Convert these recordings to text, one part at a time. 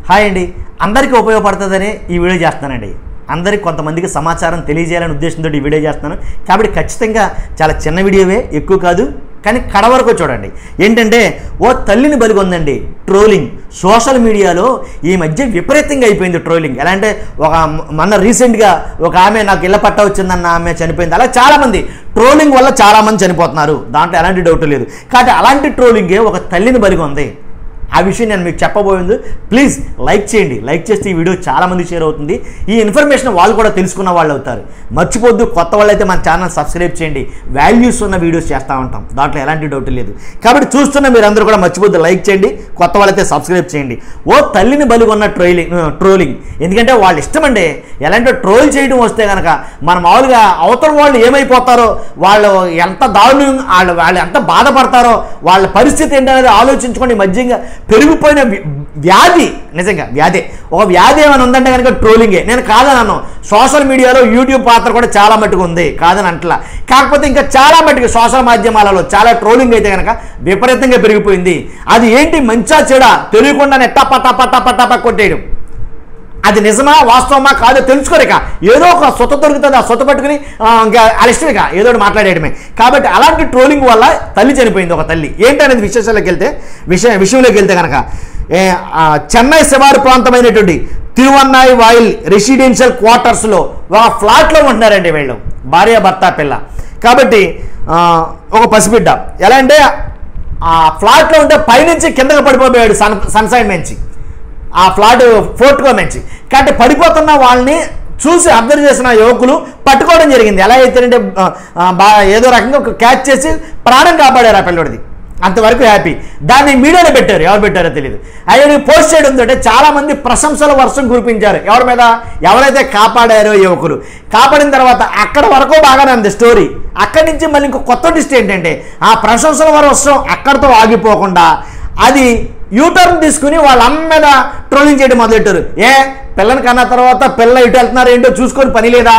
Hi అండి, అందరికీ ఉపయోగపడుతుందని ఈ వీడియో చేస్తున్నానండి. అందరికి కొంతమందికి సమాచారం తెలియజేయాలనే ఉద్దేశంతో ఈ వీడియో చేస్తున్నాను. కాబట్టి ఖచ్చితంగా చాలా చిన్న వీడియోవే, ఎక్కువ కాదు, కానీ కడ వరకు చూడండి. ఏంటంటే ఓ తల్లిని బలిగొందండి ట్రోలింగ్. సోషల్ మీడియాలో ఈ మధ్య విపరీతంగా అయిపోయింది ట్రోలింగ్. ఎలా అంటే మొన్న రీసెంట్గా ఒక ఆమె నాకు ఇళ్ళ పట్ట వచ్చిందన్న ఆమె చనిపోయింది. అలా చాలామంది ట్రోలింగ్ వల్ల చాలామంది చనిపోతున్నారు, దాంట్లో ఎలాంటి డౌట్ లేదు. కాబట్టి అలాంటి ట్రోలింగే ఒక తల్లిని బలిగొంది. ఆ విషయం నేను మీకు చెప్పబోయింది. ప్లీజ్ లైక్ చేయండి. లైక్ చేస్తే ఈ వీడియో చాలామంది షేర్ అవుతుంది. ఈ ఇన్ఫర్మేషన్ వాళ్ళు కూడా తెలుసుకున్న వాళ్ళు అవుతారు. మర్చిపోద్దు, కొత్త వాళ్ళైతే మన ఛానల్ సబ్స్క్రైబ్ చేయండి. వాల్యూస్ ఉన్న వీడియోస్ చేస్తూ ఉంటాం, దాంట్లో ఎలాంటి డౌట్ లేదు. కాబట్టి చూస్తున్న మీరందరూ కూడా మర్చిపోద్దు లైక్ చేయండి, కొత్త వాళ్ళైతే సబ్స్క్రైబ్ చేయండి. ఓ తల్లిని బలిగొన్న ట్రోలింగ్. ఎందుకంటే వాళ్ళు ఇష్టమండి. ఎలాంటి ట్రోల్ చేయడం వస్తే కనుక మన మామూలుగా అవతల వాళ్ళు ఏమైపోతారో, వాళ్ళు ఎంత దారుణం, వాళ్ళు ఎంత బాధపడతారో, వాళ్ళ పరిస్థితి ఏంటనేది ఆలోచించుకోండి. మధ్యంగా పెరిగిపోయిన వ్యాధి, నిజంగా వ్యాధి, ఒక వ్యాధి ఏమైనా ఉందంటే కనుక ట్రోలింగే. నేను కాదని అన్నాను. సోషల్ మీడియాలో యూట్యూబ్ పాత్ర కూడా చాలా మట్టుకు ఉంది, కాదని అంటలా. కాకపోతే ఇంకా చాలా మట్టుకు సోషల్ మాధ్యమాలలో చాలా ట్రోలింగ్ అయితే కనుక విపరీతంగా పెరిగిపోయింది. అది ఏంటి, మంచా చెడా తెలియకుండానే టప కొట్టేయడం. అది నిజమా వాస్తవమా కాదో తెలుసుకోలేక ఏదో ఒక సొత్త దొరుకుతుంది, ఆ సొత్త పట్టుకుని ఇంకా అలిష్టమిక ఏదో మాట్లాడేయడమే. కాబట్టి అలాంటి ట్రోలింగ్ వల్ల తల్లి చనిపోయింది, ఒక తల్లి. ఏంటనేది విషయంలోకి వెళ్తే కనుక చెన్నై శివారు ప్రాంతమైనటువంటి తిరువన్నాయి వాయిల్ రెసిడెన్షియల్ క్వార్టర్స్లో ఒక ఫ్లాట్లో ఉంటున్నారండి వీళ్ళు, భార్య భర్త పిల్ల. కాబట్టి ఒక పసిబిడ్డ. ఎలా అంటే ఆ ఫ్లాట్లో ఉంటే పైనుంచి కిందకి పడిపోయాడు సన్సైడ్ నుంచి, ఆ ఫ్లాట్ ఫోర్ట్కో నుంచి. కాబట్టి పడిపోతున్న వాళ్ళని చూసి అబ్జర్వ్ చేసిన యువకులు పట్టుకోవడం జరిగింది. ఎలా అయితేనంటే ఏదో రకంగా ఒక క్యాచ్ చేసి ప్రాణం కాపాడారు ఆ పిల్లడిది. అంతవరకు హ్యాపీ. దాన్ని మీడియాలో పెట్టారు, ఎవరు పెట్టారో తెలియదు. అయ్యో పోస్ట్ చేయడం ఉందంటే చాలామంది ప్రశంసల వర్షం కురిపించారు. ఎవరి మీద? ఎవరైతే కాపాడారో యువకులు. కాపాడిన తర్వాత అక్కడ వరకు బాగానే ఉంది స్టోరీ. అక్కడి నుంచి మళ్ళీ ఇంకో కొత్త ట్విస్ట్ ఏంటంటే ఆ ప్రశంసల వర్షం అక్కడితో ఆగిపోకుండా అది యూటర్న్ తీసుకుని వాళ్ళ అమ్మ మీద ట్రోలింగ్ చేయడం మొదలెట్టారు. పిల్లని కన్నా తర్వాత పిల్ల ఇటు వెళ్తున్నారు ఏంటో చూసుకొని పని లేదా,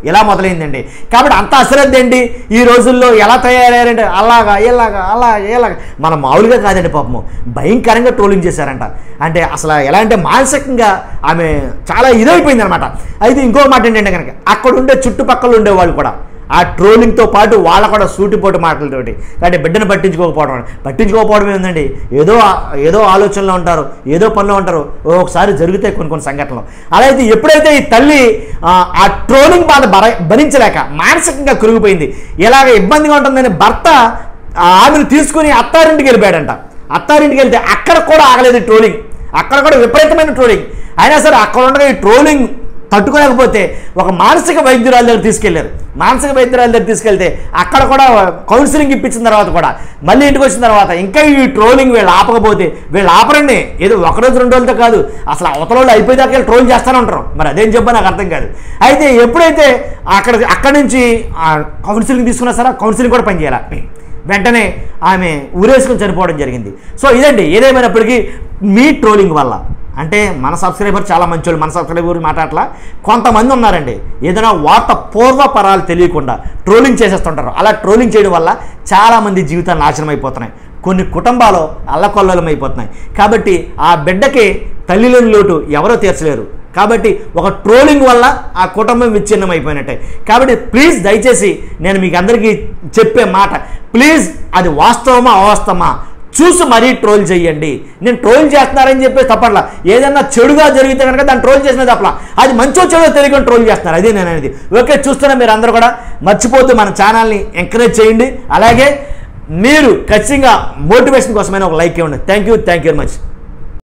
ఇలా మొదలైందండి. కాబట్టి అంత అశ్రద్ధ ఏంటి ఈ రోజుల్లో, ఎలా తయారయ్యారంటే అలాగా ఇలాగా మన మామూలుగా కాదండి, పాపము భయంకరంగా ట్రోలింగ్ చేశారంట. అంటే అసలు ఎలా అంటే మానసికంగా ఆమె చాలా ఇదైపోయింది అనమాట. అయితే ఇంకో మాట ఏంటంటే కనుక అక్కడ ఉండే చుట్టుపక్కల ఉండేవాళ్ళు కూడా ఆ ట్రోలింగ్తో పాటు వాళ్ళ కూడా సూటిపోటు మాటలతోటి. అంటే బిడ్డను పట్టించుకోకపోవడం ఏందండి, ఏదో ఆలోచనలో ఉంటారు, ఏదో పనిలో ఉంటారు. ఒకసారి జరుగుతాయి కొన్ని సంఘటనలు. అలా అయితే ఎప్పుడైతే ఈ తల్లి ఆ ట్రోలింగ్ బాధ భరించలేక మానసికంగా కృంగిపోయింది, ఇలాగ ఇబ్బందిగా ఉంటుందని భర్త ఆమెను తీసుకుని అత్తారింటికి వెళ్ళిపోయాడంట. అత్తారింటికి వెళ్తే అక్కడ కూడా ఆగలేదు ట్రోలింగ్, అక్కడ కూడా విపరీతమైన ట్రోలింగ్. అయినా సరే అక్కడ ఉండగా ఈ ట్రోలింగ్ తట్టుకోలేకపోతే ఒక మానసిక వైద్యురాల దగ్గర తీసుకెళ్లారు. మానసిక వైద్యురాల దగ్గర తీసుకెళ్తే అక్కడ కూడా కౌన్సిలింగ్ ఇప్పించిన తర్వాత కూడా మళ్ళీ ఇంటికి వచ్చిన తర్వాత ఇంకా ఈ ట్రోలింగ్ వీళ్ళు ఆపకపోతే, వీళ్ళు ఆపరండి ఏదో ఒకరోజు 2 రోజులతో కాదు, అసలు అవతల వాళ్ళు అయిపోయేదాకా ట్రోల్ చేస్తూనే ఉంటారు. మరి అదేం చెప్పా నాకు అర్థం కాదు. అయితే ఎప్పుడైతే అక్కడి నుంచి కౌన్సిలింగ్ తీసుకున్నా సరే కౌన్సిలింగ్ కూడా పనిచేయాలి. వెంటనే ఆమె ఊరేసుకుని చనిపోవడం జరిగింది. సో ఇదండి. ఏదేమైనప్పటికీ మీ ట్రోలింగ్ వల్ల, అంటే మన సబ్స్క్రైబర్ చాలా మంచోళ్ళు, మన సబ్స్క్రైబర్ మాట్లాడలా కొంతమంది ఉన్నారండి, ఏదైనా వార్త పూర్వపరాలు తెలియకుండా ట్రోలింగ్ చేసేస్తుంటారు. అలా ట్రోలింగ్ చేయడం వల్ల చాలామంది జీవితాలు నాశనం అయిపోతున్నాయి, కొన్ని కుటుంబాలు అల్లకొల్లలం అయిపోతున్నాయి. కాబట్టి ఆ బిడ్డకి తల్లిలోని లోటు ఎవరో తీర్చలేరు. కాబట్టి ఒక ట్రోలింగ్ వల్ల ఆ కుటుంబం విచ్ఛిన్నం అయిపోయినట్టే. కాబట్టి ప్లీజ్ దయచేసి నేను మీకు అందరికీ చెప్పే మాట, ప్లీజ్ అది వాస్తవమా అవాస్తవమా చూసి మరీ ట్రోల్ చేయండి. నేను ట్రోల్ చేస్తున్నారని చెప్పేసి తప్పట్లా. ఏదన్నా చెడుగా జరిగితే కనుక దాన్ని ట్రోల్ చేసిన తప్పలా, అది మంచో చెడో తెలియకుండా ట్రోల్ చేస్తున్నారు, అదే నేను అనేది. ఓకే, చూస్తున్నా మీరు అందరూ కూడా మర్చిపోతూ మన ఛానల్ని ఎంకరేజ్ చేయండి. అలాగే మీరు ఖచ్చితంగా మోటివేషన్ కోసమైనా ఒక లైక్ ఇవ్వండి. Thank you very much.